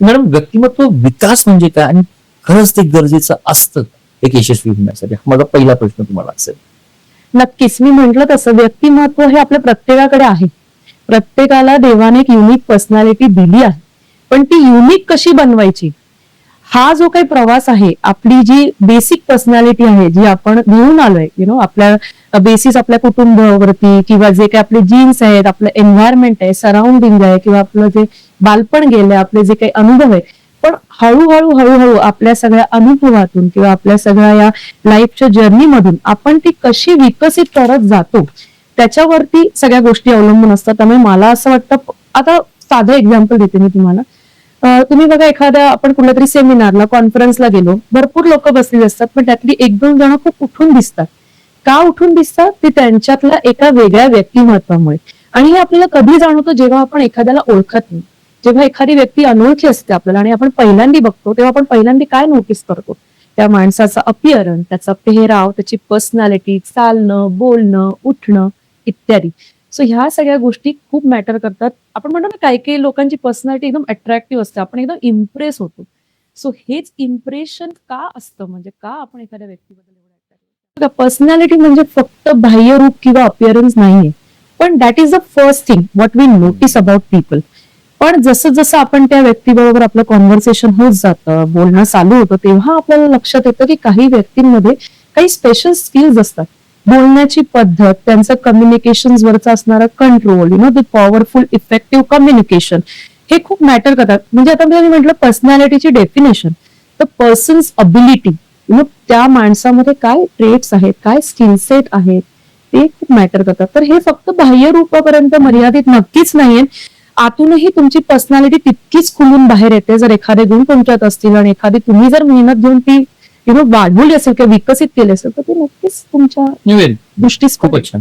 Madam, व्यक्तिमत्व विकास म्हणजे काय आणि खरंच ते गरजेचं असतं एक यशस्वी होण्यासाठी? माझा पहिला प्रश्न तुम्हाला असेल. नक्कीच, मी म्हंटल तसं व्यक्तिमत्व हे आपल्या प्रत्येकाकडे आहे. प्रत्येकाला देवाने एक युनिक पर्सनॅलिटी दिली आहे, पण ती युनिक कशी बनवायची, हा जो काही प्रवास आहे, आपली जी बेसिक पर्सनॅलिटी आहे, जी आपण घेऊन आलोय, आपल्या बेसिस आपल्या कुटुंबावरती, किंवा जे काही आपले जीन्स आहेत, आपलं एन्व्हायरमेंट आहे, सराउंडिंग आहे, किंवा आपलं जे बालपण गेलंय, आपले जे काही अनुभव आहे, पण हळूहळू हळूहळू आपल्या सगळ्या अनुभवातून किंवा आपल्या सगळ्या या लाईफच्या जर्नीमधून आपण ती कशी विकसित करत जातो, त्याच्यावरती सगळ्या गोष्टी अवलंबून असतात. त्यामुळे मला असं वाटतं, आता साधं एक्झाम्पल देते मी तुम्हाला. तुम्ही बघा, एखाद्या आपण कुठल्या तरी सेमिनारला, कॉन्फरन्सला गेलो, भरपूर लोक बसलेली असतात, पण त्यातली एक दोन जण खूप उठून दिसतात. का उठून दिसतात? ते त्यांच्यातल्या एका वेगळ्या व्यक्तिमत्वामुळे. आणि हे आपल्याला कधी जाणवतं? जेव्हा आपण एखाद्याला ओळखत नाही, जेव्हा एखादी व्यक्ती अनोळखी असते आपल्याला आणि आपण पहिल्यांदा बघतो, तेव्हा आपण पहिल्यांदा काय नोटीस करतो? त्या माणसाचा अपिअरन्स, त्याचा पेहराव, त्याची पर्सनॅलिटी, चालणं, बोलणं, उठणं इत्यादी. सो ह्या सगळ्या गोष्टी खूप मॅटर करतात. आपण म्हणतो ना, काही काही लोकांची पर्सनॅलिटी एकदम अट्रॅक्टिव्ह असते, आपण एकदम इम्प्रेस होतो. सो हेच इम्प्रेशन का असतं, म्हणजे का आपण एखाद्या व्यक्तीबद्दल एवढं अट्रॅक्ट होतो? पर्सनॅलिटी म्हणजे फक्त बाह्य रूप किंवा अपिअरन्स नाहीये, पण that is the first thing what we notice about people. पण जसं जसं आपण त्या व्यक्तीबरोबर आपलं कॉन्व्हर्सेशन होत जातं, बोलणं चालू होतं, तेव्हा आपल्याला लक्षात येतं की काही व्यक्तींमध्ये काही स्पेशल स्किल्स असतात. बोलण्याची पद्धत, त्यांचं कम्युनिकेशन वरचा असणारा control, the powerful effective communication, हे खूप मॅटर करतात. म्हणजे आता मी म्हटलं पर्सनॅलिटीची डेफिनेशन, द पर्सन्स अबिलिटी, त्या माणसामध्ये काय ट्रेट्स आहेत, काय स्किल सेट आहेत, ते खूप मॅटर करतात. तर हे फक्त बाह्य रूपापर्यंत मर्यादित नक्कीच नाहीये. आतूनही तुमची पर्सनॅलिटी तितकीच खुलून बाहेर येते. जर एखादे गुण तुमच्यात असतील आणि एखादी तुम्ही जर मेहनत घेऊन ती वाढवली असेल किंवा विकसित केली असेल, तर ते नक्कीच तुमच्या दृष्टीस खूपच छान.